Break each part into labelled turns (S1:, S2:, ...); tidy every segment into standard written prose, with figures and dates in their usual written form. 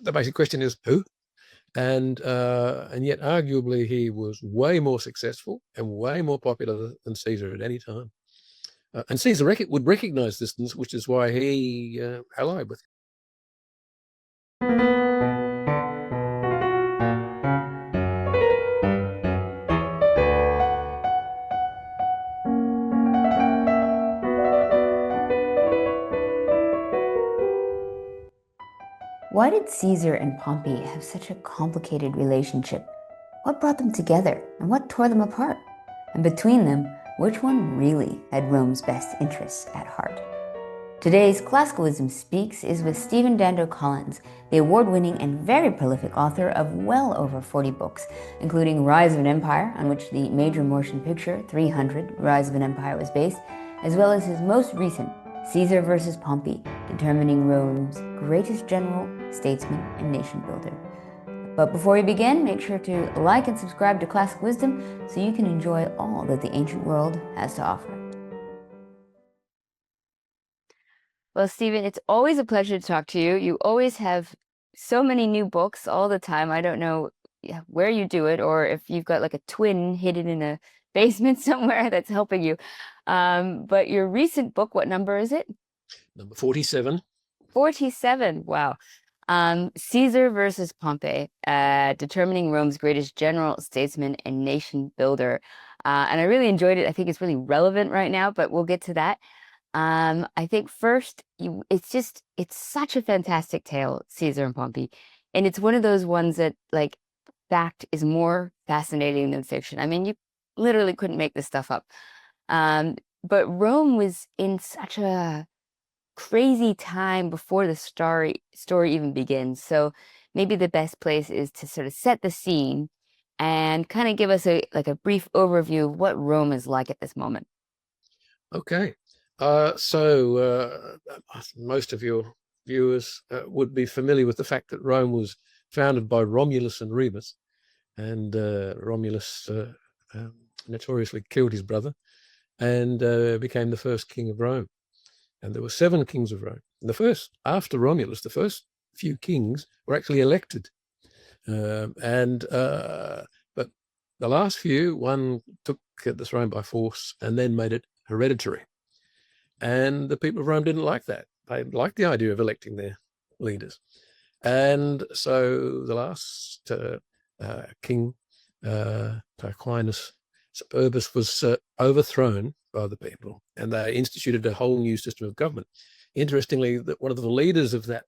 S1: the basic question is who? And yet arguably he was way more successful and way more popular than Caesar at any time. And Caesar would recognize this, which is why he allied with him.
S2: Why did Caesar and Pompey have such a complicated relationship? What brought them together and what tore them apart? And between them, which one really had Rome's best interests at heart? Today's Classical Wisdom Speaks is with Stephen Dando-Collins, the award-winning and very prolific author of well over 40 books, including Rise of an Empire, on which the major motion picture 300, Rise of an Empire, was based, as well as his most recent, Caesar Versus Pompey, determining Rome's greatest general, statesman, and nation-builder. But before we begin, make sure to like and subscribe to Classic Wisdom so you can enjoy all that the ancient world has to offer. Well, Stephen, it's always a pleasure to talk to you. You always have so many new books all the time. I don't know where you do it, or if you've got like a twin hidden in a basement somewhere that's helping you. But your recent book, what number is it?
S1: Number 47.
S2: 47, wow. Caesar versus Pompey, determining Rome's greatest general, statesman, and nation builder. And I really enjoyed it. I think it's really relevant right now, but we'll get to that. I think first, it's such a fantastic tale, Caesar and Pompey. And it's one of those ones that, like, fact is more fascinating than fiction. I mean, you literally couldn't make this stuff up. But Rome was in such a crazy time before the story even begins. So maybe the best place is to sort of set the scene and kind of give us a brief overview of what Rome is like at this moment.
S1: Okay. So most of your viewers would be familiar with the fact that Rome was founded by Romulus and Remus, and Romulus notoriously killed his brother and became the first king of Rome. And there were 7 kings of Rome. And after Romulus, the first few kings were actually elected. But the last few, one took the throne by force and then made it hereditary. And the people of Rome didn't like that. They liked the idea of electing their leaders. And so the last king, Tarquinius Superbus, was overthrown by the people, and they instituted a whole new system of government. Interestingly, that one of the leaders of that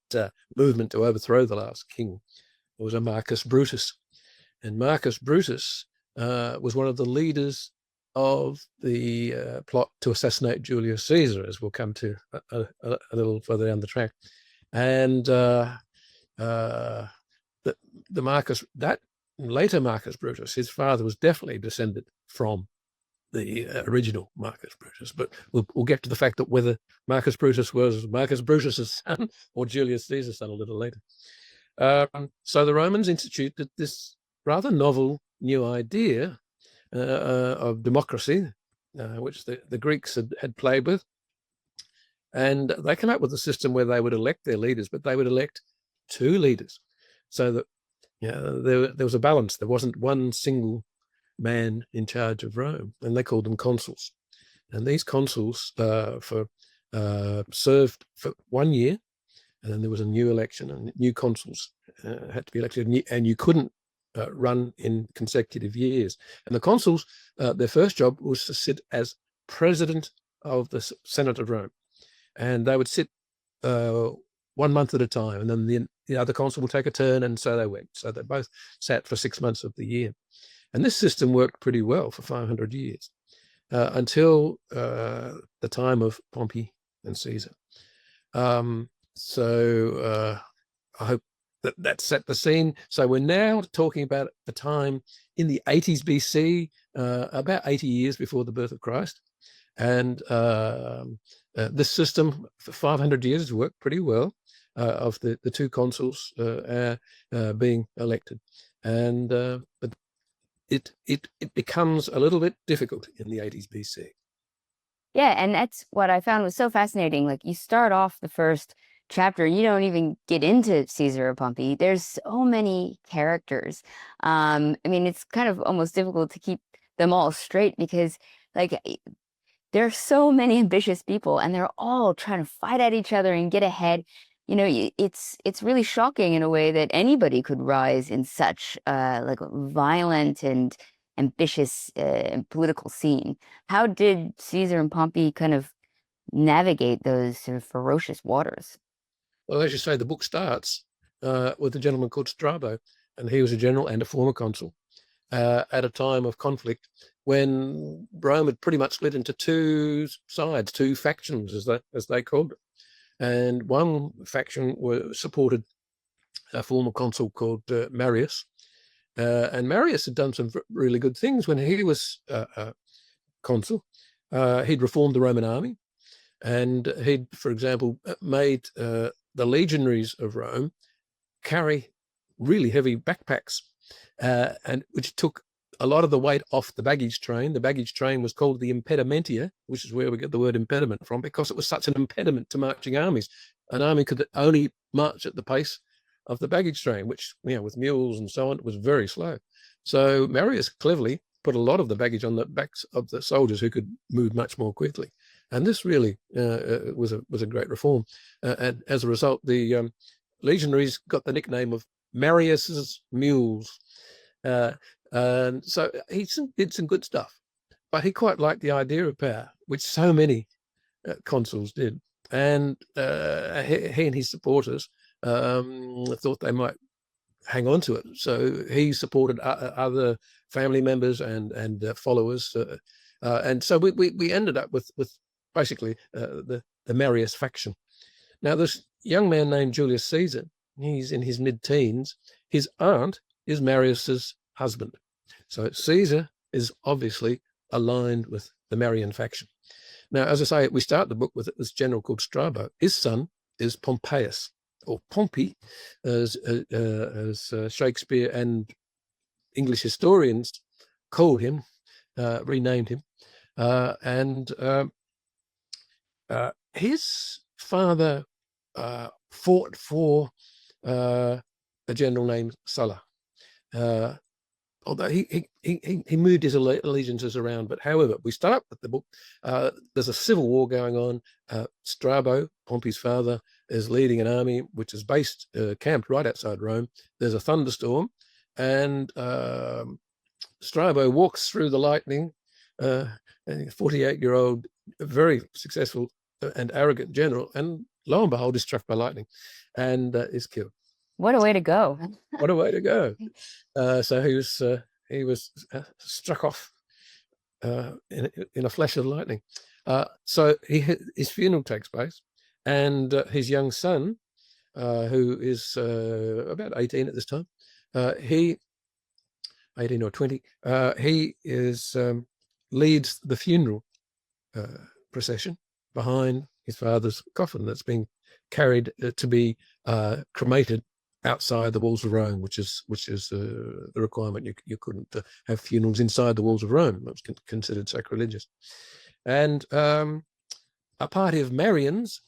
S1: movement to overthrow the last king was a Marcus Brutus. And Marcus Brutus was one of the leaders of the plot to assassinate Julius Caesar, as we'll come to a little further down the track. And later Marcus Brutus, his father was definitely descended from the original Marcus Brutus, but we'll get to the fact that whether Marcus Brutus was Marcus Brutus's son or Julius Caesar's son a little later. So the Romans instituted this rather novel new idea of democracy, which the Greeks had played with. And they came up with a system where they would elect their leaders, but they would elect 2 leaders, so that there was a balance. There wasn't one single man in charge of Rome, and they called them consuls. And these consuls served for 1 year, and then there was a new election, and new consuls had to be elected, and you couldn't run in consecutive years. And the consuls, their first job was to sit as president of the Senate of Rome, and they would sit 1 month at a time, and then the other consul would take a turn, and so they went. So they both sat for 6 months of the year. And this system worked pretty well for 500 years until the time of Pompey and Caesar. So I hope that set the scene. So we're now talking about the time in the 80s BC, about 80 years before the birth of Christ. And this system for 500 years has worked pretty well, of the 2 consuls being elected. And but it becomes a little bit difficult in the 80s BC.
S2: Yeah, and that's what I found was so fascinating. Like, you start off the first chapter, you don't even get into Caesar or Pompey. There's so many characters. I mean, it's kind of almost difficult to keep them all straight because, like, there are so many ambitious people, and they're all trying to fight at each other and get ahead. You know, it's really shocking in a way that anybody could rise in such like violent and ambitious political scene. How did Caesar and Pompey kind of navigate those sort of ferocious waters?
S1: Well, as you say, the book starts with a gentleman called Strabo, and he was a general and a former consul at a time of conflict when Rome had pretty much split into two sides, two factions, as they called it. And one faction supported a former consul called Marius. And Marius had done some really good things when he was consul. He'd reformed the Roman army, and he'd, for example, made the legionaries of Rome carry really heavy backpacks, and which took a lot of the weight off the baggage train. The baggage train was called the impedimentia, which is where we get the word impediment from, because it was such an impediment to marching armies. An army could only march at the pace of the baggage train, which, you know, with mules and so on, was very slow. So Marius cleverly put a lot of the baggage on the backs of the soldiers who could move much more quickly. And this really was a great reform. And as a result, the legionaries got the nickname of Marius's mules. And so he did some good stuff, but he quite liked the idea of power, which so many consuls did. And he and his supporters thought they might hang on to it. So he supported other family members and followers. And so we ended up with basically the Marius faction. Now, this young man named Julius Caesar, he's in his mid-teens. His aunt is Marius's husband. So Caesar is obviously aligned with the Marian faction. Now, as I say, we start the book with this general called Strabo. His son is Pompeius, or Pompey, as Shakespeare and English historians call him, renamed him. And his father fought for a general named Sulla. Although he moved his allegiances around. But however, we start with the book. There's a civil war going on. Strabo, Pompey's father, is leading an army which is camped right outside Rome. There's a thunderstorm, and Strabo walks through the lightning. A 48-year-old, very successful and arrogant general, and lo and behold, is struck by lightning and is killed.
S2: What a way to go.
S1: What a way to go. So he was struck off in a flash of lightning. So his funeral takes place, and his young son, who is about 18 at this time, 18 or 20, he leads the funeral procession behind his father's coffin that's being carried to be cremated outside the walls of Rome, which is the requirement. You couldn't have funerals inside the walls of Rome. It was considered sacrilegious. And a party of Marians,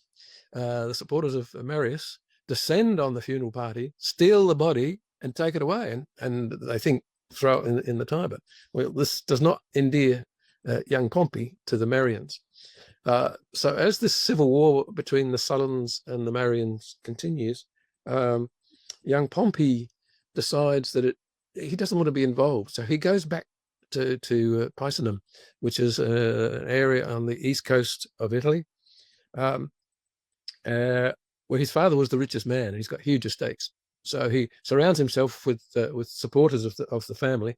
S1: the supporters of Marius, descend on the funeral party, steal the body, and take it away. And they think, throw it in the Tiber. Well, this does not endear young Pompey to the Marians. So as this civil war between the Sullans and the Marians continues, young Pompey decides that he doesn't want to be involved. So he goes back to Picenum, which is an area on the east coast of Italy, where his father was the richest man, and he's got huge estates. So he surrounds himself with supporters of the family,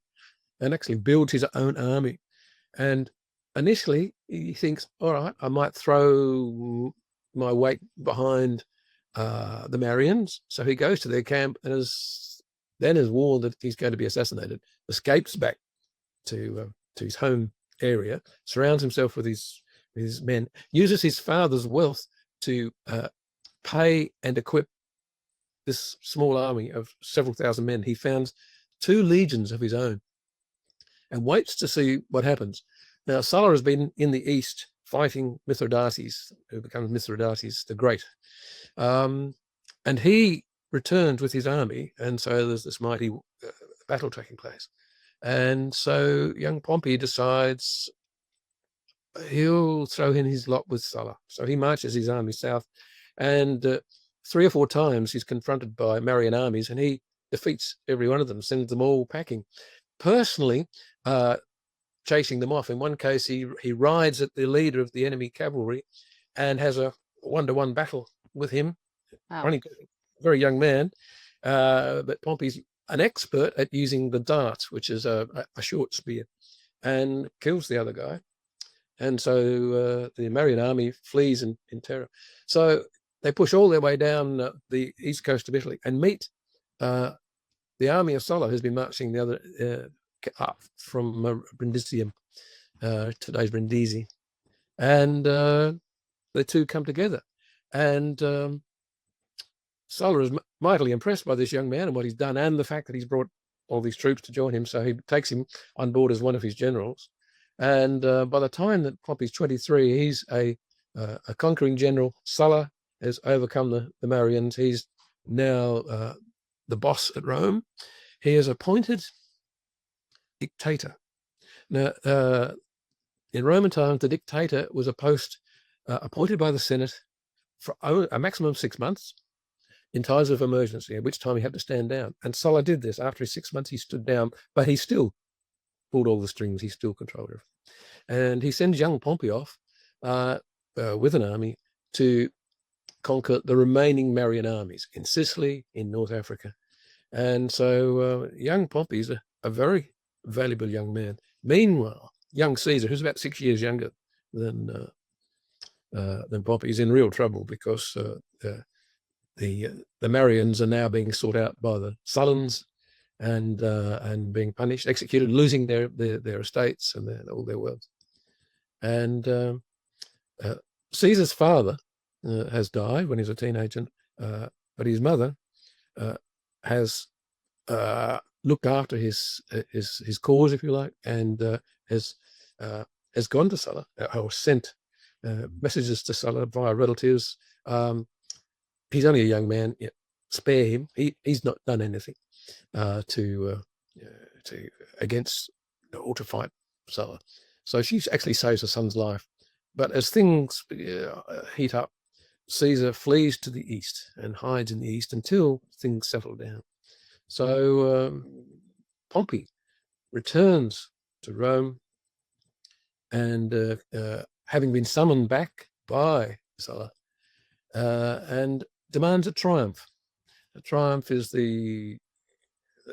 S1: and actually builds his own army. And initially, he thinks, all right, I might throw my weight behind the Marians. So he goes to their camp and is warned that he's going to be assassinated, escapes back to his home area, surrounds himself with his men, uses his father's wealth to pay and equip this small army of several thousand men. He founds 2 legions of his own and waits to see what happens. Now, Sulla has been in the east fighting Mithridates, who becomes Mithridates the Great. And he returns with his army, and so there's this mighty battle taking place. And so young Pompey decides he'll throw in his lot with Sulla. So he marches his army south, and 3 or 4 times he's confronted by Marian armies, and he defeats every one of them, sends them all packing. Personally, chasing them off. In one case, he rides at the leader of the enemy cavalry and has a 1-to-1 battle with him.
S2: Wow.
S1: Only a very young man, but Pompey's an expert at using the dart, which is a short spear, and kills the other guy. And so the Marian army flees in terror. So they push all their way down the east coast of Italy and meet the army of Sulla, who's been marching the other up from Brindisium, today's Brindisi. And the two come together. And Sulla is mightily impressed by this young man and what he's done, and the fact that he's brought all these troops to join him. So he takes him on board as one of his generals. And by the time that Pompey's 23, he's a conquering general. Sulla has overcome the Marians. He's now the boss at Rome. He is appointed dictator. Now, in Roman times, the dictator was a post appointed by the Senate for a maximum of 6 months in times of emergency, at which time he had to stand down. And Sulla did this. After his 6 months, he stood down, but he still pulled all the strings. He still controlled everything. And he sends young Pompey off with an army to conquer the remaining Marian armies in Sicily, in North Africa. And so young Pompey is a very valuable young man. Meanwhile, young Caesar, who's about 6 years younger than Pompey, is in real trouble because the Marians are now being sought out by the Sullans and being punished, executed, losing their estates and all their wealth. And Caesar's father has died when he was a teenager, but his mother has looked after his cause, if you like, and has gone to Sulla or sent messages to Sulla via relatives. He's only a young man. Yeah, spare him. He's not done anything to against or to fight Sulla. So she actually saves her son's life. But as things heat up, Caesar flees to the east and hides in the east until things settle down. So Pompey returns to Rome, and having been summoned back by Sulla, and demands a triumph. A triumph is the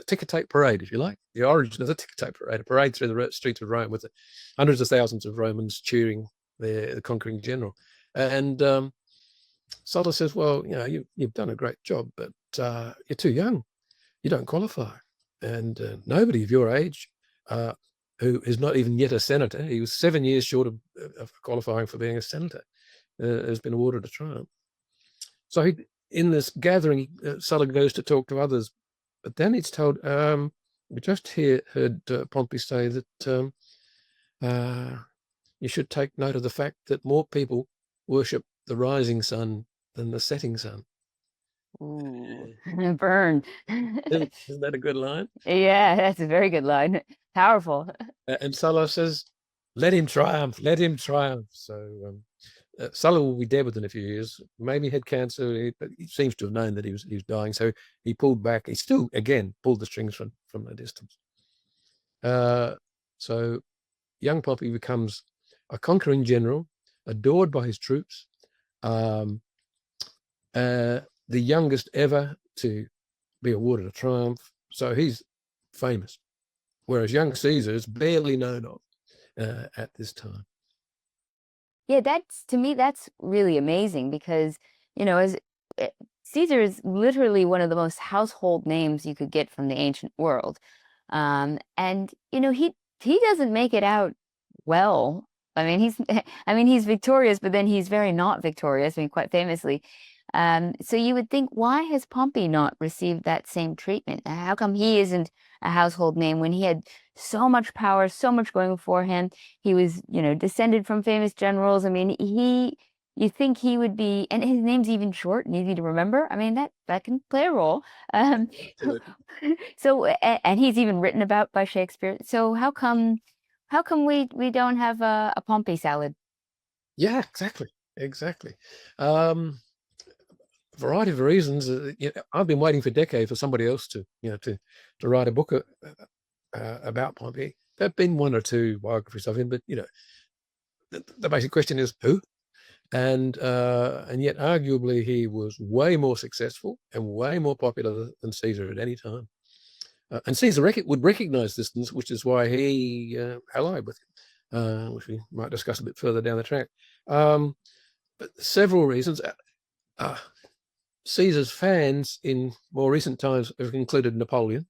S1: ticker tape parade, if you like, the origin of the ticker tape parade, a parade through the streets of Rome with hundreds of thousands of Romans cheering the conquering general. And Sulla says, well, you've done a great job, but you're too young. You don't qualify. And nobody of your age, who is not even yet a senator, he was 7 years short of qualifying for being a senator, has been awarded a triumph. So in this gathering, Sulla goes to talk to others, but then it's told, we just heard Pompey say that you should take note of the fact that more people worship the rising sun than the setting sun.
S2: Ooh, burn.
S1: Isn't that a good line?
S2: Yeah, that's a very good line. Powerful.
S1: And Sulla says, let him triumph, let him triumph. So Sulla will be dead within a few years. Maybe he had cancer, but he seems to have known that he was dying. So he pulled back. He still, again, pulled the strings from a distance. So young Pompey becomes a conquering general, adored by his troops, the youngest ever to be awarded a triumph. So he's famous, whereas young Caesar is barely known of at this time.
S2: Yeah, to me, that's really amazing because, as Caesar is literally one of the most household names you could get from the ancient world. And, he doesn't make it out well. I mean, he's victorious, but then he's very not victorious. I mean, quite famously. So you would think, why has Pompey not received that same treatment? How come he isn't a household name when he had so much power, so much going for him? He was, descended from famous generals. I mean, he you think he would be, and his name's even short and easy to remember. I mean, that can play a role. So, and he's even written about by Shakespeare. So how come we don't have a Pompey salad?
S1: Yeah, exactly. Variety of reasons. I've been waiting for decades for somebody else to write a book about Pompey. There've been one or two biographies of him, but the basic question is who, and yet arguably he was way more successful and way more popular than Caesar at any time. And Caesar would recognize this, which is why he allied with him, which we might discuss a bit further down the track. But several reasons. Caesar's fans in more recent times have included Napoleon,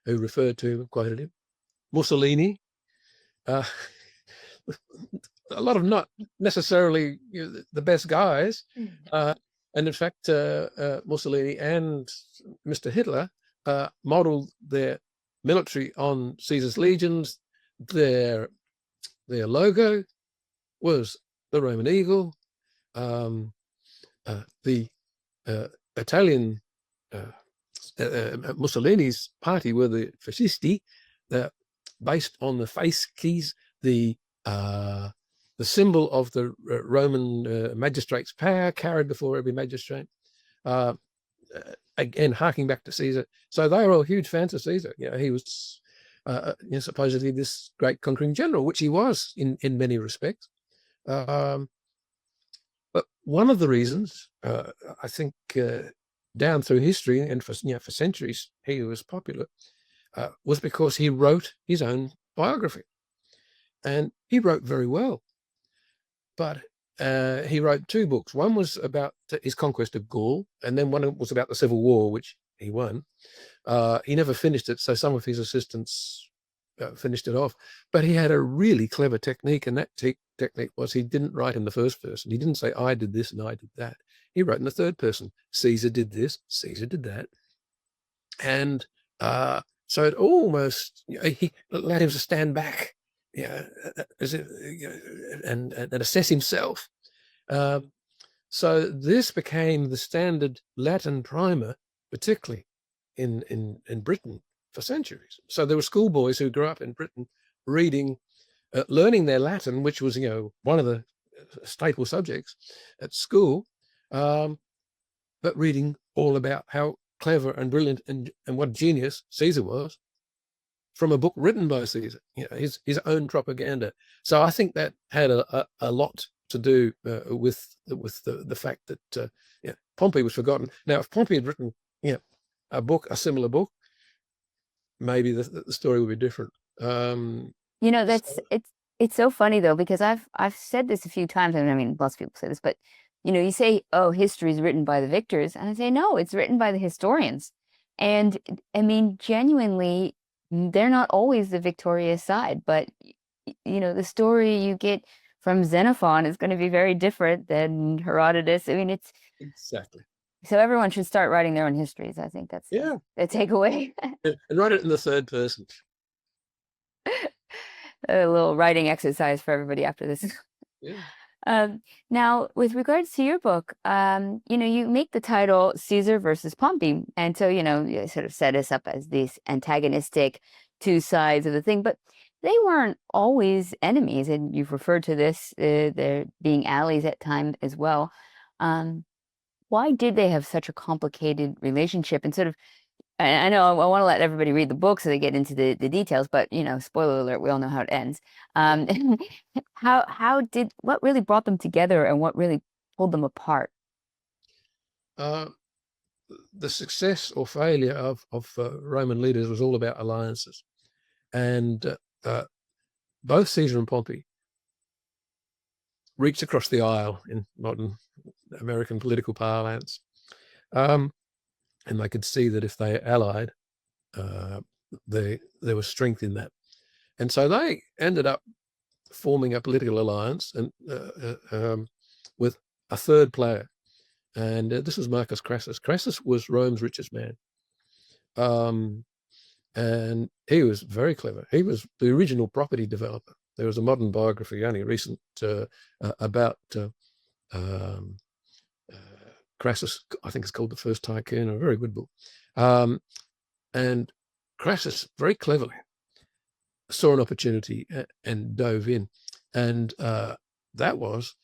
S1: who referred to, quoted him, Mussolini, a lot of not necessarily the best guys. And in fact, Mussolini and Mr. Hitler modeled their military on Caesar's legions. Their logo was the Roman eagle. The Italian Mussolini's party were the fascisti, based on the face keys, the symbol of the Roman magistrate's power carried before every magistrate. Again, harking back to Caesar. So they were all huge fans of Caesar. He was supposedly this great conquering general, which he was in many respects. But one of the reasons, I think, down through history and for centuries he was popular, was because he wrote his own biography, and he wrote very well. But he wrote two books. One was about his conquest of Gaul, and then one was about the Civil War, which he won. He never finished it, so some of his assistants finished it off. But he had a really clever technique, and that technique was he didn't write in the first person. He didn't say, I did this and I did that. He wrote in the third person. Caesar did this, Caesar did that. And so it almost, he allowed him to stand back, and assess himself. So this became the standard Latin primer, particularly in Britain, for centuries. So there were schoolboys who grew up in Britain reading, learning their Latin, which was one of the staple subjects at school, but reading all about how clever and brilliant and what genius Caesar was from a book written by Caesar, his own propaganda. So I think that had a lot to do with the fact that Pompey was forgotten. Now, if Pompey had written a similar book, maybe the story would be different.
S2: It's so funny though, because I've said this a few times, and I mean lots of people say this, but you say, oh, history is written by the victors, and I say no, it's written by the historians. And I mean, genuinely, they're not always the victorious side, but the story you get from Xenophon is going to be very different than Herodotus. I mean, it's
S1: exactly.
S2: So everyone should start writing their own histories. I think that's the takeaway.
S1: And write it in the third person.
S2: A little writing exercise for everybody after this.
S1: Yeah.
S2: Now, with regards to your book, you make the title Caesar versus Pompey. And so, you sort of set us up as these antagonistic two sides of the thing, but they weren't always enemies. And you've referred to this, they're being allies at times as well. Why did they have such a complicated relationship? And sort of, I know I want to let everybody read the book so they get into the details, but spoiler alert, we all know how it ends. What really brought them together and what really pulled them apart?
S1: The success or failure of Roman leaders was all about alliances, and both Caesar and Pompey reached across the aisle in modern American political parlance. And they could see that if they allied, there was strength in that. And so they ended up forming a political alliance and with a third player. And this was Marcus Crassus. Crassus was Rome's richest man. And he was very clever. He was the original property developer. There was a modern biography, only recent, about Crassus. I think it's called The First Tycoon, a very good book. And Crassus very cleverly saw an opportunity and dove in. And that was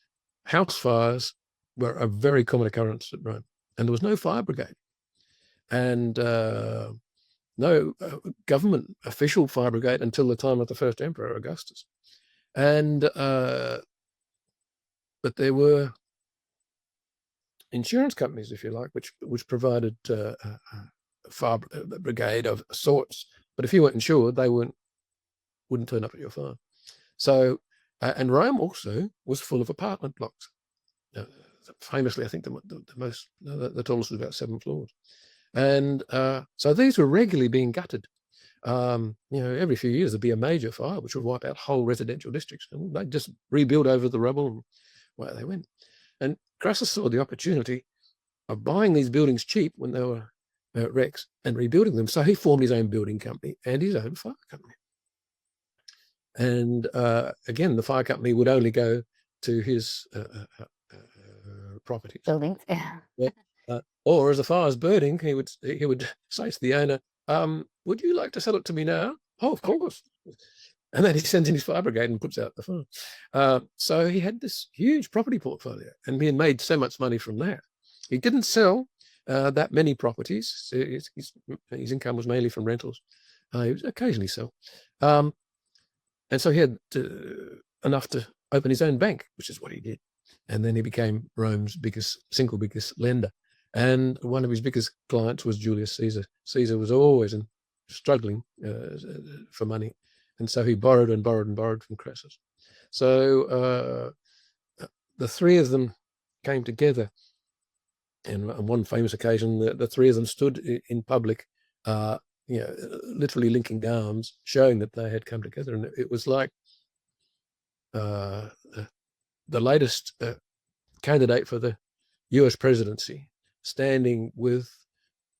S1: house fires were a very common occurrence at Rome. And there was no fire brigade. And no government official fire brigade until the time of the first emperor, Augustus. And but there were insurance companies, if you like, which provided a fire brigade of sorts. But if you weren't insured, they wouldn't turn up at your fire. So, and Rome also was full of apartment blocks. Famously, I think the tallest was about 7 floors. And so these were regularly being gutted. Every few years there'd be a major fire which would wipe out whole residential districts, and they'd just rebuild over the rubble, and away they went. And Crassus saw the opportunity of buying these buildings cheap when they were wrecks and rebuilding them. So he formed his own building company and his own fire company. And again, the fire company would only go to his properties.
S2: Buildings, yeah.
S1: Or as the fire's burning, he would say to the owner, would you like to sell it to me now? Oh, of course. And then he sends in his fire brigade and puts out the fire. So he had this huge property portfolio, and he had made so much money from that. He didn't sell that many properties. His income was mainly from rentals. He would occasionally sell. And so he had enough to open his own bank, which is what he did. And then he became Rome's single biggest lender. And one of his biggest clients was Julius Caesar. Caesar was always struggling for money. And so he borrowed and borrowed and borrowed from Crassus. So the three of them came together. And on one famous occasion, the three of them stood in public, literally linking arms, showing that they had come together. And it was like the latest candidate for the US presidency standing with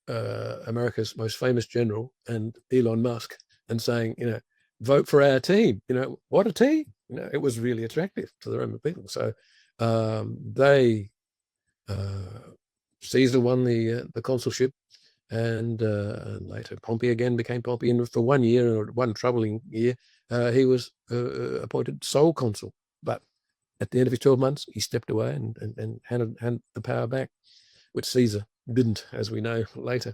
S1: America's most famous general and Elon Musk and saying, vote for our team. What a team. It was really attractive to the Roman people. So Caesar won the consulship, and later Pompey again became Pompey. And for 1 year, or one troubling year, he was appointed sole consul. But at the end of his 12 months, he stepped away and handed the power back, which Caesar didn't, as we know later.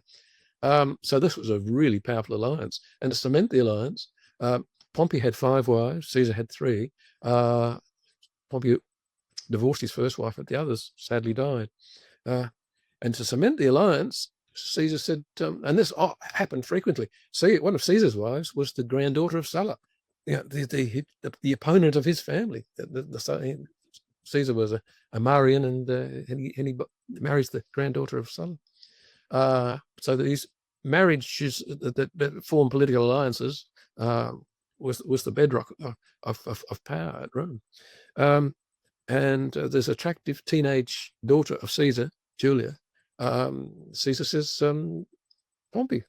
S1: So this was a really powerful alliance. And to cement the alliance, Pompey had 5 wives, Caesar had 3. Pompey divorced his first wife, but the others sadly died. And to cement the alliance, Caesar said, and this happened frequently. See, one of Caesar's wives was the granddaughter of Sulla, the opponent of his family. Caesar was a Marian, and he marries the granddaughter of Sulla. So these marriages that form political alliances was the bedrock of power at Rome. And this attractive teenage daughter of Caesar, Julia, Caesar says, Pompey,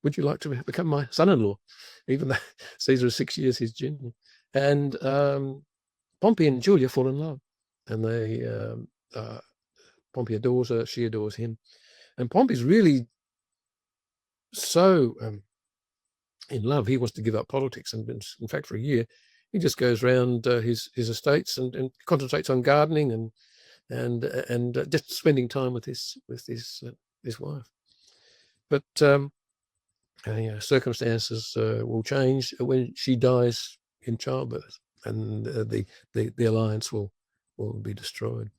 S1: would you like to become my son-in-law? Even though Caesar is 6 years his junior. And Pompey and Julia fall in love. And Pompey adores her, she adores him. And Pompey's really so in love, he wants to give up politics. And in fact, for a year, he just goes around his estates and concentrates on gardening and just spending time with his wife. But circumstances will change when she dies in childbirth, and the alliance will be destroyed.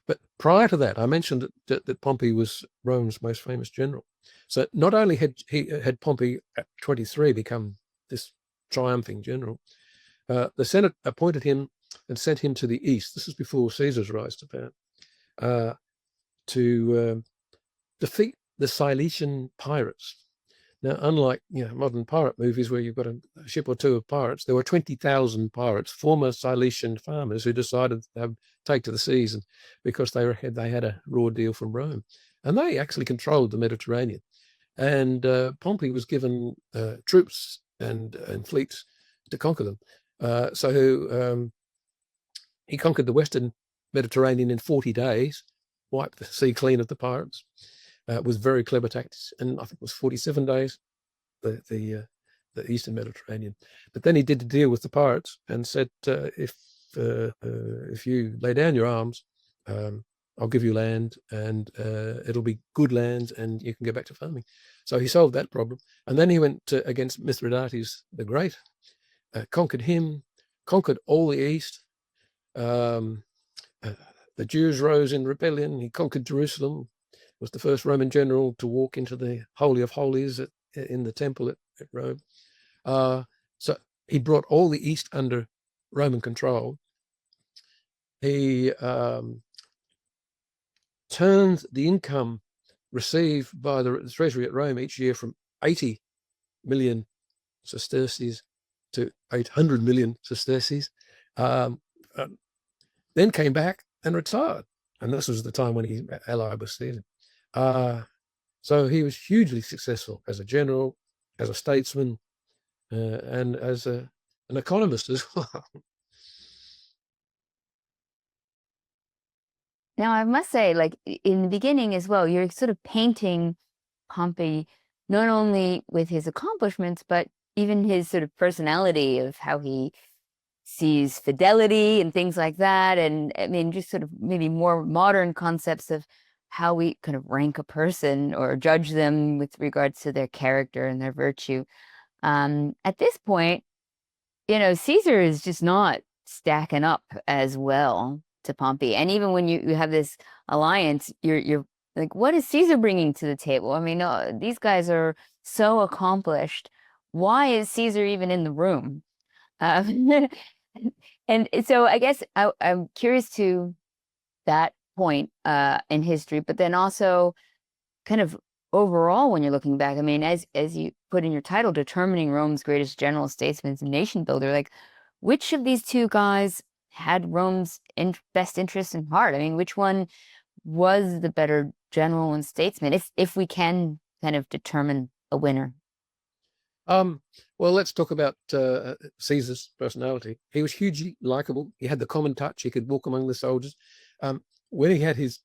S1: But prior to that, I mentioned that Pompey was Rome's most famous general. So not only had Pompey at 23 become this triumphing general, the Senate appointed him and sent him to the east. This is before Caesar's rise to power, to defeat the Cilician pirates. Now, unlike modern pirate movies where you've got a ship or two of pirates, there were 20,000 pirates, former Cilician farmers who decided to take to the seas, and because they had a raw deal from Rome, and they actually controlled the Mediterranean. And Pompey was given troops and fleets to conquer them. So he conquered the Western Mediterranean in 40 days, wiped the sea clean of the pirates. With very clever tactics, and I think it was 47 days, the Eastern Mediterranean. But then he did a deal with the pirates and said, if you lay down your arms, I'll give you land, and it'll be good land, and you can go back to farming. So he solved that problem. And then he went against Mithridates the Great, conquered him, conquered all the East. The Jews rose in rebellion. He conquered Jerusalem, was the first Roman general to walk into the Holy of Holies in the temple at Rome. So he brought all the East under Roman control. He turned the income received by the treasury at Rome each year from 80 million sesterces to 800 million sesterces, then came back and retired. And this was the time when he allied with Caesar. So he was hugely successful as a general, as a statesman, and as an economist as well.
S2: Now, I must say, like in the beginning as well, you're sort of painting Pompey not only with his accomplishments, but even his sort of personality of how he sees fidelity and things like that. And I mean, just sort of maybe more modern concepts of how we kind of rank a person or judge them with regards to their character and their virtue. At this point, Caesar is just not stacking up as well to Pompey. And even when you have this alliance, you're like, what is Caesar bringing to the table? I mean, these guys are so accomplished. Why is Caesar even in the room? And so I guess I'm curious to that point in history, but then also kind of overall when you're looking back. I mean, as you put in your title, determining Rome's greatest general, statesman, and nation builder, like which of these two guys had Rome's best interests in heart? I mean, which one was the better general and statesman, if we can kind of determine a winner?
S1: Well, let's talk about Caesar's personality. He was hugely likable. He had the common touch. He could walk among the soldiers. When he had his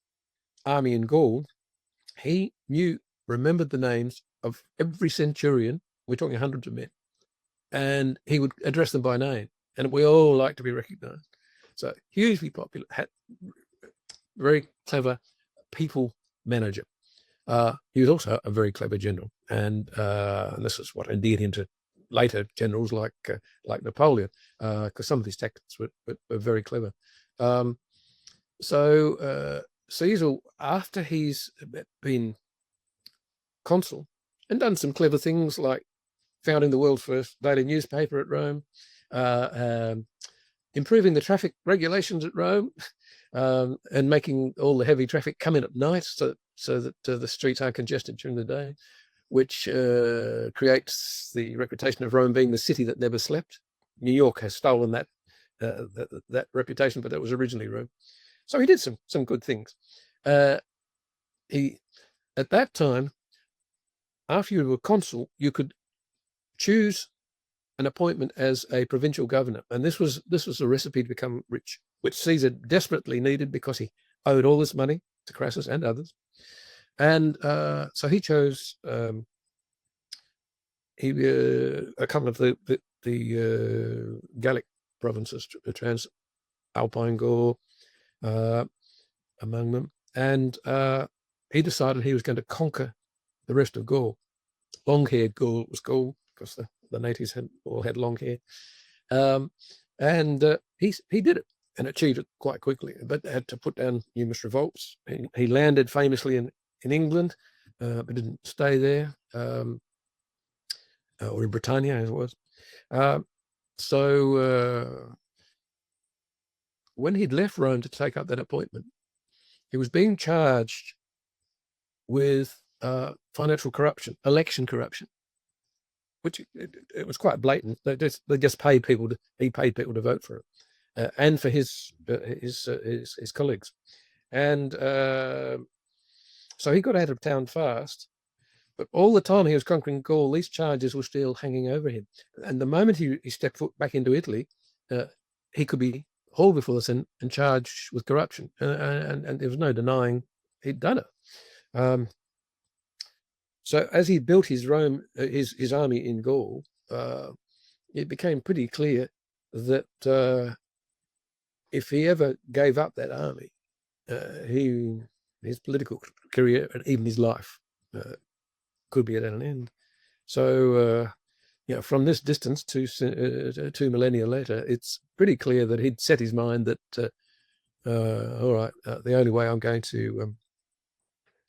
S1: army in Gaul, he remembered the names of every centurion. We're talking hundreds of men, and he would address them by name. And we all like to be recognized. So hugely popular, had very clever people manager. He was also a very clever general, and this is what endeared him to later generals like Napoleon, because some of his tactics were very clever. So Caesar, after he's been consul and done some clever things like founding the world's first daily newspaper at Rome, improving the traffic regulations at Rome, and making all the heavy traffic come in at night so that the streets aren't congested during the day, which creates the reputation of Rome being the city that never slept. New York has stolen that reputation, but that was originally Rome. So he did some good things. He, at that time, after you were consul, you could choose an appointment as a provincial governor, and this was a recipe to become rich, which Caesar desperately needed because he owed all this money to Crassus and others. And so he chose a couple of the Gallic provinces, Transalpine Gaul, among them, and he decided he was going to conquer the rest of Gaul. Long-haired Gaul was called because the natives all had long hair, and he did it and achieved it quite quickly, but had to put down numerous revolts. He landed famously in England, but didn't stay there, or in Britannia as it was. So when he'd left Rome to take up that appointment, he was being charged with financial corruption, election corruption, which it was quite blatant. They just paid people he paid people to vote for it, and for his colleagues, and so he got out of town fast. But all the time he was conquering Gaul, these charges were still hanging over him. And the moment he stepped foot back into Italy, he could be hauled before the Senate and charged with corruption, and there was no denying he'd done it. So as he built his army in Gaul, it became pretty clear that if he ever gave up that army, his political career and even his life could be at an end. So, from this distance to 2 millennia later, it's pretty clear that he'd set his mind that, all right, the only way I'm going to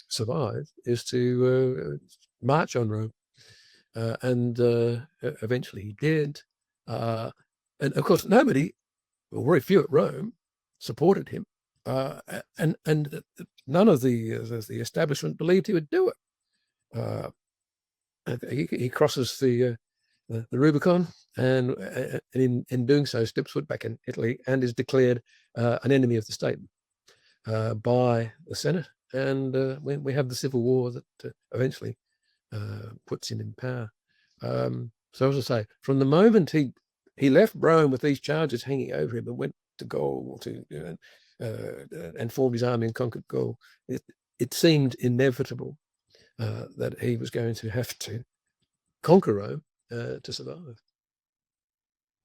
S1: survive is to march on Rome. And eventually he did. And of course, nobody, or very few at Rome, supported him. And none of the establishment believed he would do it. He crosses the Rubicon, and in doing so, steps foot back in Italy and is declared an enemy of the state by the Senate. And we have the civil war that eventually puts him in power. So as I say, from the moment he left Rome with these charges hanging over him and went to Gaul and formed his army and conquered Gaul, it seemed inevitable that he was going to have to conquer Rome to survive.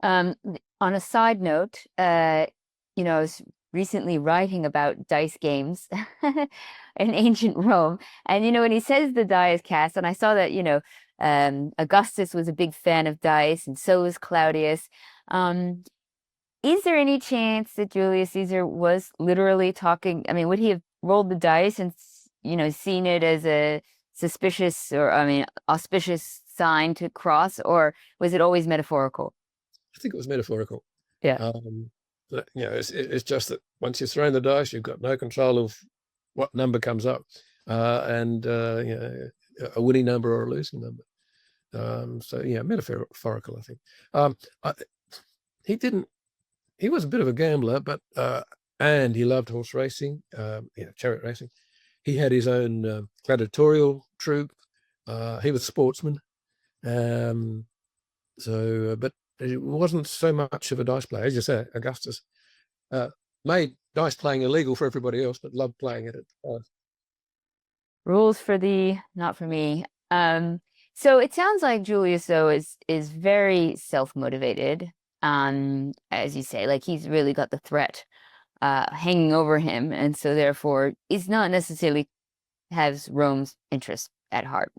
S2: On a side note, I was recently writing about dice games in ancient Rome, and when he says the die is cast, and I saw that Augustus was a big fan of dice, and so was Claudius. Is there any chance that Julius Caesar was literally talking? I mean, would he have rolled the dice and seen it as a suspicious or auspicious sign to cross, or was it always metaphorical?
S1: I think it was metaphorical.
S2: Yeah.
S1: It's just that once you've thrown the dice, you've got no control of what number comes up, and a winning number or a losing number. Metaphorical, I think. He was a bit of a gambler, but and he loved horse racing, chariot racing. He had his own gladiatorial troupe. He was a sportsman. But it wasn't so much of a dice player. As you say, Augustus made dice playing illegal for everybody else, but loved playing it.
S2: Rules for thee, not for me. So it sounds like Julius, though, is very self-motivated. As you say, like he's really got the threat hanging over him, and so therefore he's not necessarily has Rome's interest at heart.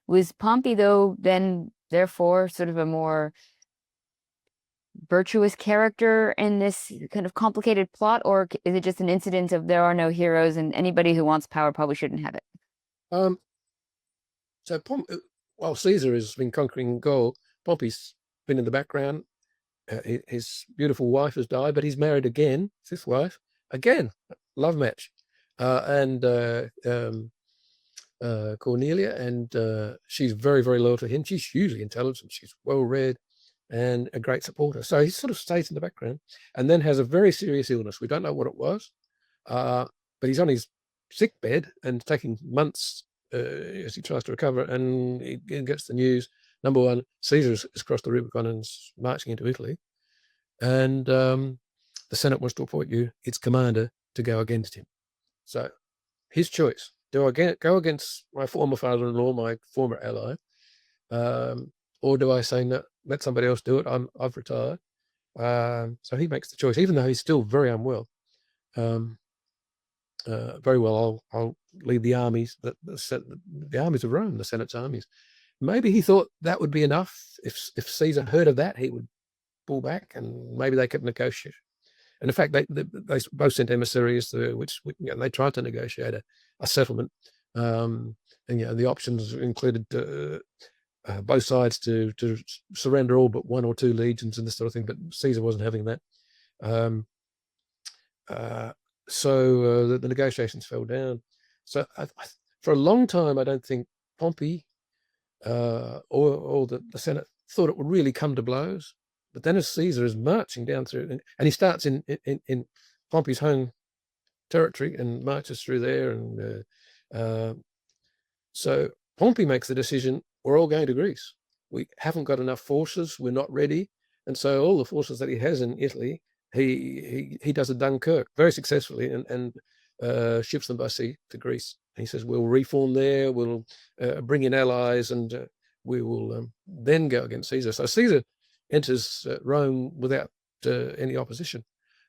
S2: Was Pompey, though, then therefore sort of a more virtuous character in this kind of complicated plot, or is it just an incident of there are no heroes and anybody who wants power probably shouldn't have it?
S1: While Caesar has been conquering Gaul, Pompey's been in the background. His beautiful wife has died, but he's married again, fifth wife, again, love match. Cornelia, and she's very, very loyal to him. She's hugely intelligent. She's well-read and a great supporter. So he sort of stays in the background and then has a very serious illness. We don't know what it was, but he's on his sick bed and taking months as he tries to recover, and he gets the news. Number one, Caesar has crossed the Rubicon and is marching into Italy, and the Senate wants to appoint you, its commander, to go against him. So his choice: do I go against my former father-in-law, my former ally, or do I say no, let somebody else do it? I've retired. So he makes the choice, even though he's still very unwell. Very well, I'll lead the armies, the armies of Rome, the Senate's armies. Maybe he thought that would be enough. If Caesar heard of that, he would pull back, and maybe they could negotiate. And in fact, they both sent emissaries, which they tried to negotiate a settlement. And the options included both sides to surrender all but one or two legions and this sort of thing. But Caesar wasn't having that. So the negotiations fell down. So for a long time, I don't think Pompey or the Senate thought it would really come to blows. But then as Caesar is marching down through, and he starts in Pompey's home territory and marches through there, and so Pompey makes the decision: we're all going to Greece. We haven't got enough forces. We're not ready. And so all the forces that he has in Italy, he does a Dunkirk very successfully, and ships them by sea to Greece. He says, we'll reform there, we'll bring in allies, and we will then go against Caesar. So Caesar enters Rome without any opposition.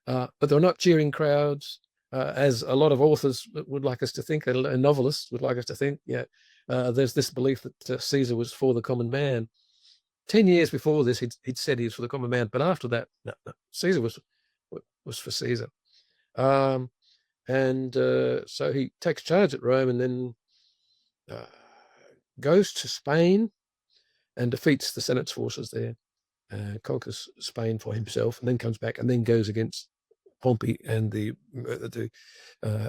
S1: But there are not cheering crowds, as a lot of authors would like us to think, and novelists would like us to think. Yeah, there's this belief that Caesar was for the common man. 10 years before this, he'd said he was for the common man, but after that, no, Caesar was for Caesar. So he takes charge at Rome, and then goes to Spain and defeats the Senate's forces there, conquers Spain for himself, and then comes back and then goes against Pompey and the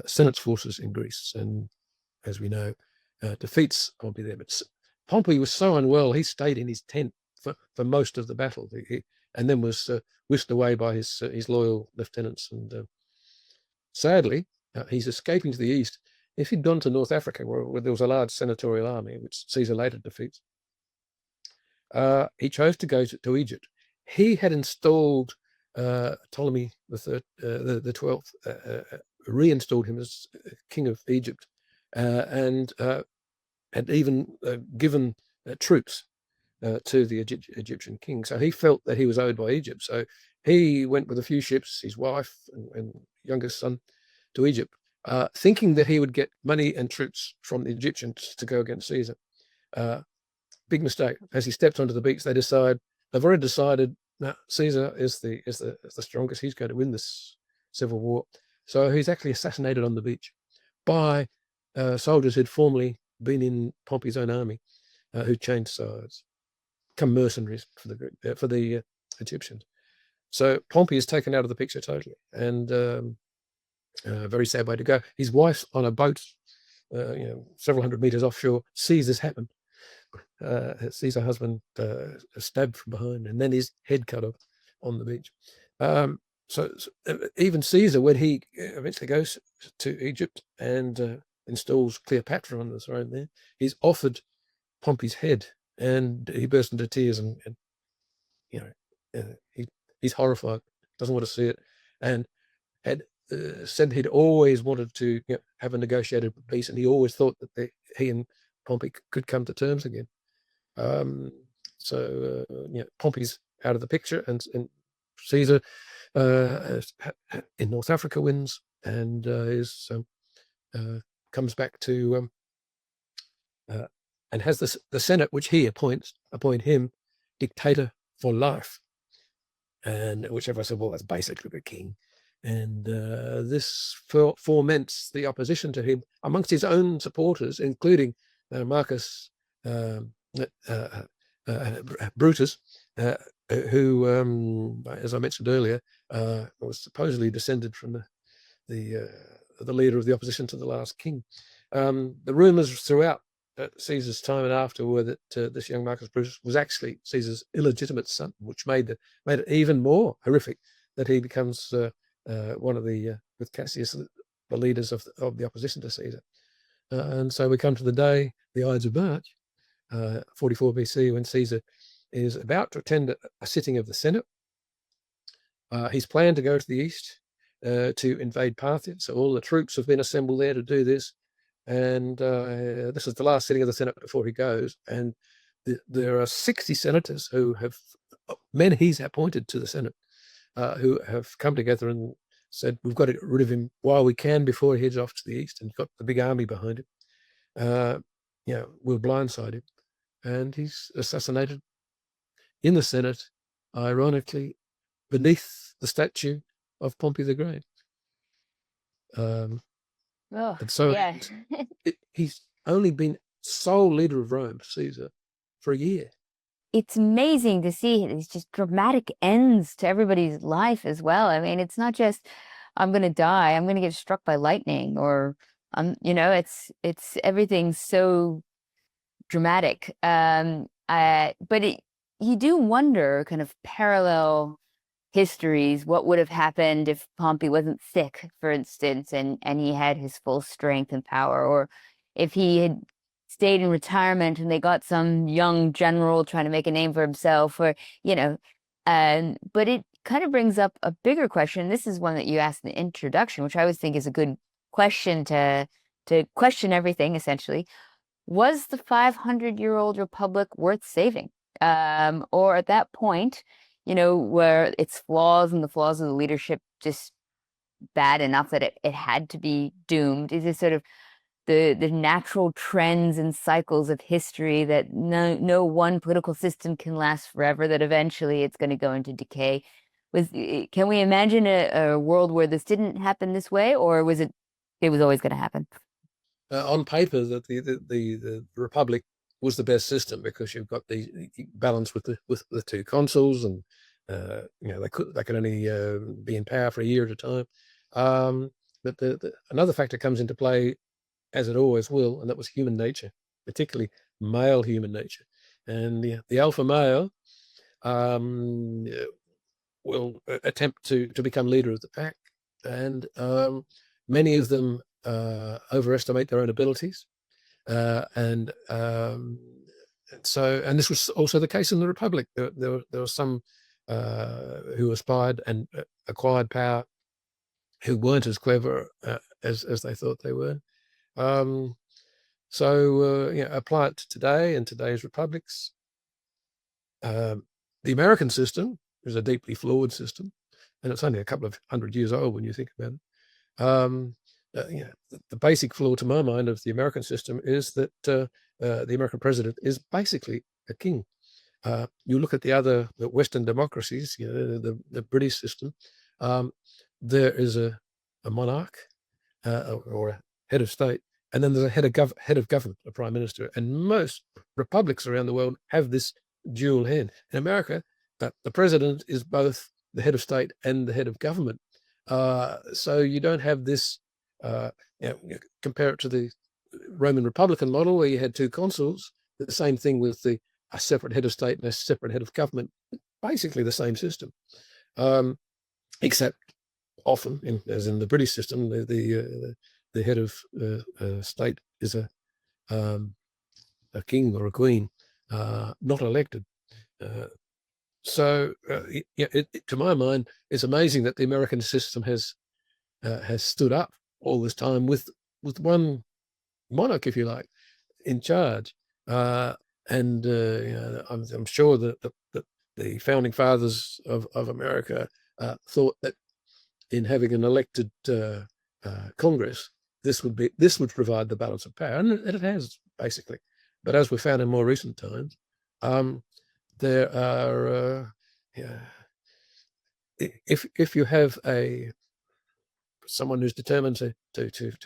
S1: Senate's forces in Greece, and as we know, defeats Pompey there. But Pompey was so unwell, he stayed in his tent for most of the battle, and then was whisked away by his loyal lieutenants. And sadly, he's escaping to the east. If he'd gone to North Africa, where there was a large senatorial army, which Caesar later defeats, he chose to go to Egypt. He had installed Ptolemy the 12th, reinstalled him as king of Egypt, and had even given troops to the Egyptian king. So he felt that he was owed by Egypt. So he went with a few ships, his wife and youngest son, to Egypt, thinking that he would get money and troops from the Egyptians to go against Caesar. Big mistake. As he stepped onto the beach, they've already decided, no, Caesar is the strongest. He's going to win this civil war. So he's actually assassinated on the beach by soldiers who'd formerly been in Pompey's own army, who changed sides, become mercenaries for the Egyptians. So Pompey is taken out of the picture totally, and a very sad way to go. His wife's on a boat, several hundred meters offshore, sees this happen. Sees her husband stabbed from behind, and then his head cut off on the beach. So even Caesar, when he eventually goes to Egypt and installs Cleopatra on the throne there, he's offered Pompey's head, and he bursts into tears, and he's horrified, doesn't want to see it, and had said he'd always wanted to have a negotiated peace, and he always thought that he and Pompey could come to terms again. Pompey's out of the picture, and Caesar in North Africa wins, and comes back to and has the Senate, which he appoint him dictator for life, and whichever said, well, that's basically the king. And this foments the opposition to him amongst his own supporters, including Marcus Brutus, who, as I mentioned earlier, was supposedly descended from the leader of the opposition to the last king. The rumors throughout Caesar's time and after were that this young Marcus Brutus was actually Caesar's illegitimate son, which made it even more horrific that he becomes one of the, with Cassius, the leaders of the opposition to Caesar. And so we come to the day, the Ides of March, 44 BC, when Caesar is about to attend a sitting of the Senate. He's planned to go to the east to invade Parthia. So all the troops have been assembled there to do this. And this is the last sitting of the Senate before he goes. And there are 60 senators men he's appointed to the Senate, who have come together and said, we've got to get rid of him while we can before he heads off to the east, and got the big army behind him. We'll blindside him. And he's assassinated in the Senate, ironically, beneath the statue of Pompey the Great. And so
S2: yeah.
S1: he's only been sole leader of Rome, Caesar, for a year.
S2: It's amazing to see these just dramatic ends to everybody's life as well. I mean, it's not just, I'm going to die, I'm going to get struck by lightning, or, it's everything so dramatic. But you do wonder, kind of parallel histories, what would have happened if Pompey wasn't sick, for instance, and he had his full strength and power, or if he had stayed in retirement and they got some young general trying to make a name for himself, or But it kind of brings up a bigger question. This is one that you asked in the introduction, which I always think is a good question to question everything, essentially. Was the 500-year-old republic worth saving? Or at that point, where its flaws and the flaws of the leadership just bad enough that it had to be doomed? Is it sort of the natural trends and cycles of history that no one political system can last forever, that eventually it's going to go into decay? Can we imagine a world where this didn't happen this way, or was it was always going to happen?
S1: On paper, that the republic was the best system because you've got the balance with the two consuls, and they could only be in power for a year at a time. But another factor comes into play, as it always will, and that was human nature, particularly male human nature. And the alpha male will attempt to become leader of the pack, and many of them overestimate their own abilities, and this was also the case in the Republic. There were some who aspired and acquired power who weren't as clever as they thought they were. Apply it to today and today's republics. The American system is a deeply flawed system, and it's only a couple of 100 years old when you think about it. The basic flaw, to my mind, of the American system is that the American president is basically a king. You look at the Western democracies, the British system. There is a monarch or a head of state, and then there's a head of government, a prime minister. And most republics around the world have this dual head. In America, the president is both the head of state and the head of government. So you don't have this. Compare it to the Roman Republican model, where you had two consuls. The same thing with a separate head of state and a separate head of government. Basically the same system, except often, as in the British system, the head of state is a king or a queen, not elected. To my mind, it's amazing that the American system has stood up all this time with one monarch, if you like, in charge. I'm sure that the founding fathers of America thought that in having an elected Congress, this would provide the balance of power, and it has, basically. But as we found in more recent times, there are if you have someone who's determined to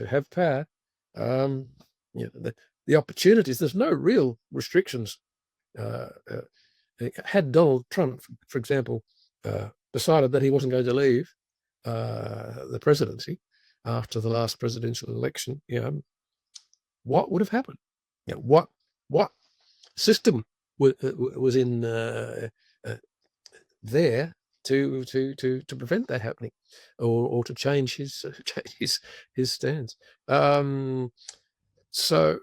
S1: have power, the opportunities, there's no real restrictions. Had Donald Trump, for example, decided that he wasn't going to leave the presidency after the last presidential election, what would have happened? What system was in there to prevent that happening, or to change his stance? So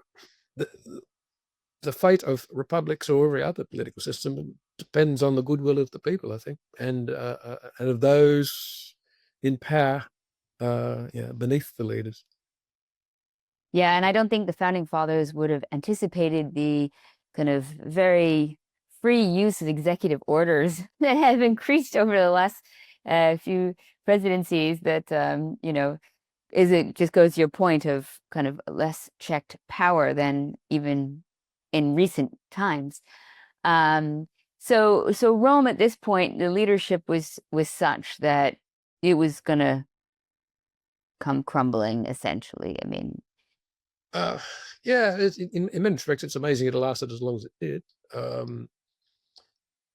S1: the fate of republics or every other political system depends on the goodwill of the people, I think, and of those in power, beneath the leaders.
S2: Yeah, and I don't think the founding fathers would have anticipated the kind of very free use of executive orders that have increased over the last few presidencies. That it just goes to your point of kind of less checked power than even in recent times. So Rome at this point, the leadership was such that it was gonna come crumbling, essentially. I mean,
S1: in many respects, it's amazing it lasted as long as it did.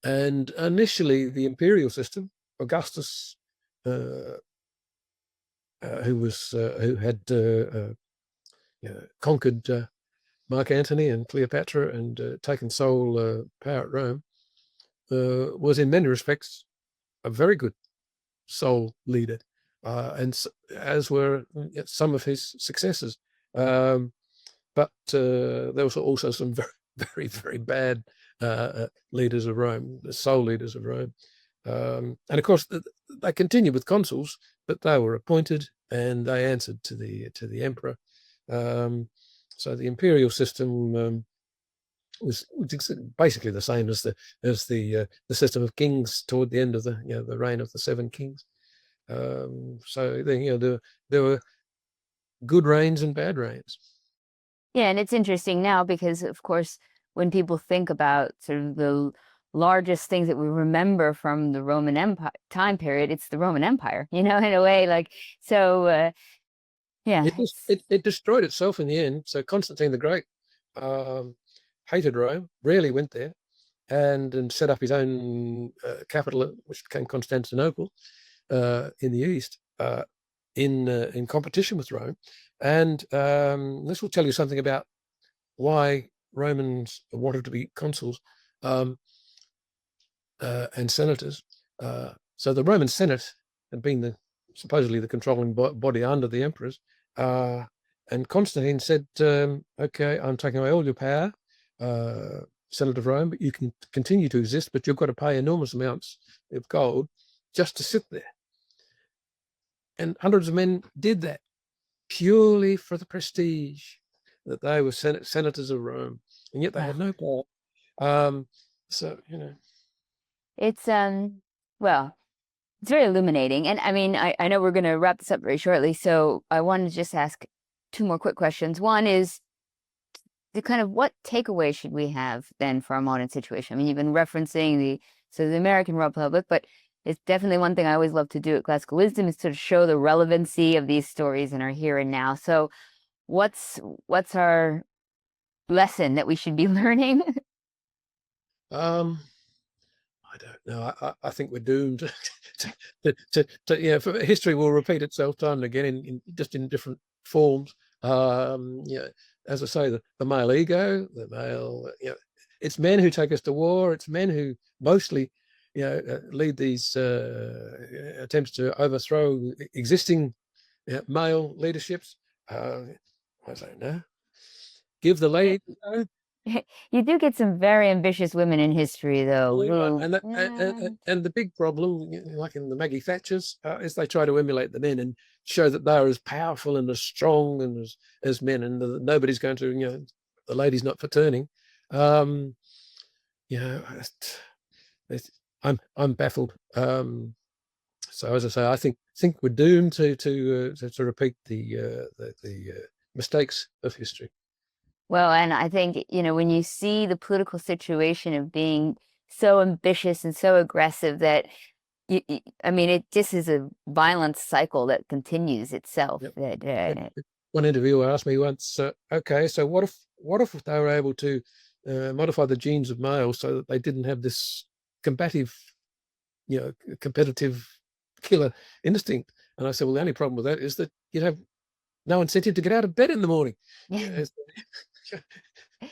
S1: And initially, the imperial system, Augustus, who had conquered Mark Antony and Cleopatra and taken sole power at Rome, was in many respects a very good sole leader, and as were some of his successors. But there was also some very, very, very bad leaders of Rome, the sole leaders of Rome. And of course, they continued with consuls, but they were appointed and they answered to the emperor. So the imperial system was basically the same as the system of kings toward the end of the reign of the 7 kings. So there were good reigns and bad reigns.
S2: Yeah, and it's interesting now because, of course, when people think about sort of the largest things that we remember from the Roman Empire time period, it's the Roman Empire, in a way. Like, so, yeah.
S1: It destroyed itself in the end. So Constantine the Great hated Rome, rarely went there, and set up his own capital, which became Constantinople in the east, in competition with Rome. And this will tell you something about why Romans wanted to be consuls and senators. So the Roman Senate had been supposedly the controlling body under the emperors. And Constantine said, okay, I'm taking away all your power, Senate of Rome, but you can continue to exist, but you've got to pay enormous amounts of gold just to sit there. And hundreds of men did that purely for the prestige that they were senators of Rome, and yet they had no power. So,
S2: It's well, it's very illuminating. And I mean, I know we're going to wrap this up very shortly, so I wanted to just ask 2 more quick questions. One is the kind of what takeaway should we have then for our modern situation? I mean, you've been referencing the American Republic, but it's definitely one thing I always love to do at Classical Wisdom is to show the relevancy of these stories in our here and now. So what's our lesson that we should be learning?
S1: I don't know. I think we're doomed to history will repeat itself time and again in just in different forms. As I say, the male ego, the male, it's men who take us to war. It's men who mostly, lead these attempts to overthrow existing male leaderships. I don't know. Give the lead.
S2: You do get some very ambitious women in history, though.
S1: And the big problem, like in the Maggie Thatchers, is they try to emulate the men and show that they're as powerful and as strong and as men, and nobody's going to, the lady's not for turning. I'm baffled. So as I say, I think we're doomed to repeat the mistakes of history.
S2: Well, and I think, when you see the political situation of being so ambitious and so aggressive that, I mean, it just is a violent cycle that continues itself.
S1: Yep. One interviewer asked me once, okay, so what if they were able to modify the genes of males so that they didn't have this combative, competitive killer instinct? And I said, well, the only problem with that is that you'd have no incentive to get out of bed in the morning.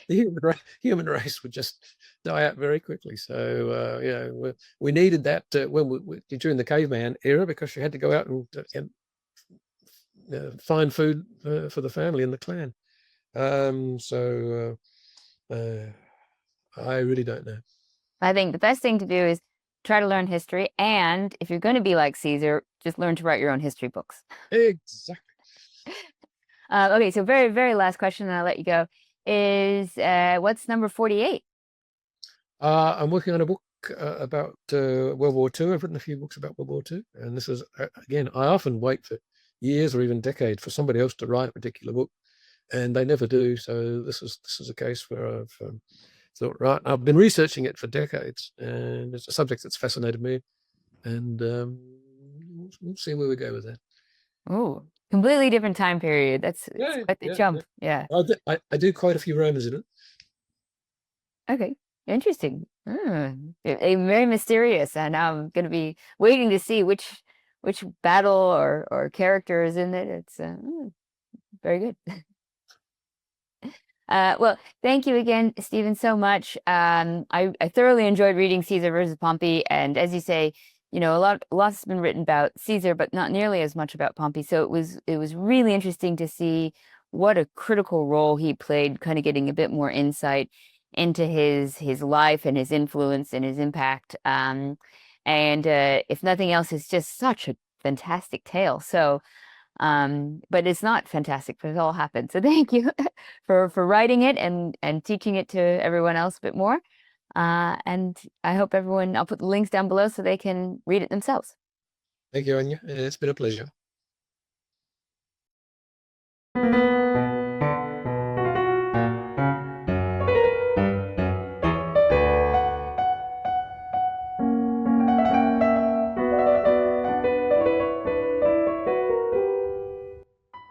S1: The human race would just die out very quickly. So we needed that during the caveman era, because you had to go out and find food for the family and the clan. I really don't know.
S2: I think the best thing to do is try to learn history, and if you're going to be like Caesar, just learn to write your own history books.
S1: Exactly.
S2: Okay, so very, very last question, and I'll let you go, is what's number 48?
S1: I'm working on a book about World War II. I've written a few books about World War II, and this is, again, I often wait for years or even decades for somebody else to write a particular book, and they never do. So this is a case where I've thought, right, I've been researching it for decades, and it's a subject that's fascinated me, and we'll see where we go with that.
S2: Oh, completely different time period. That's quite the jump. Yeah.
S1: I do quite a few Romans in it.
S2: Okay, interesting. Very mysterious, and I'm going to be waiting to see which battle or character is in it. It's very good. Well, thank you again, Stephen, so much. I thoroughly enjoyed reading Caesar versus Pompey, and as you say, lots been written about Caesar, but not nearly as much about Pompey. So it was really interesting to see what a critical role he played, kind of getting a bit more insight into his life and his influence and his impact. And if nothing else, it's just such a fantastic tale. So, but it's not fantastic, but it all happened. So thank you for writing it and teaching it to everyone else a bit more. And I hope everyone, I'll put the links down below so they can read it themselves.
S1: Thank you, Anya. It's been a pleasure.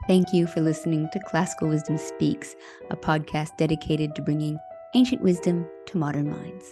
S3: Thank you for listening to Classical Wisdom Speaks, a podcast dedicated to bringing ancient wisdom to modern minds.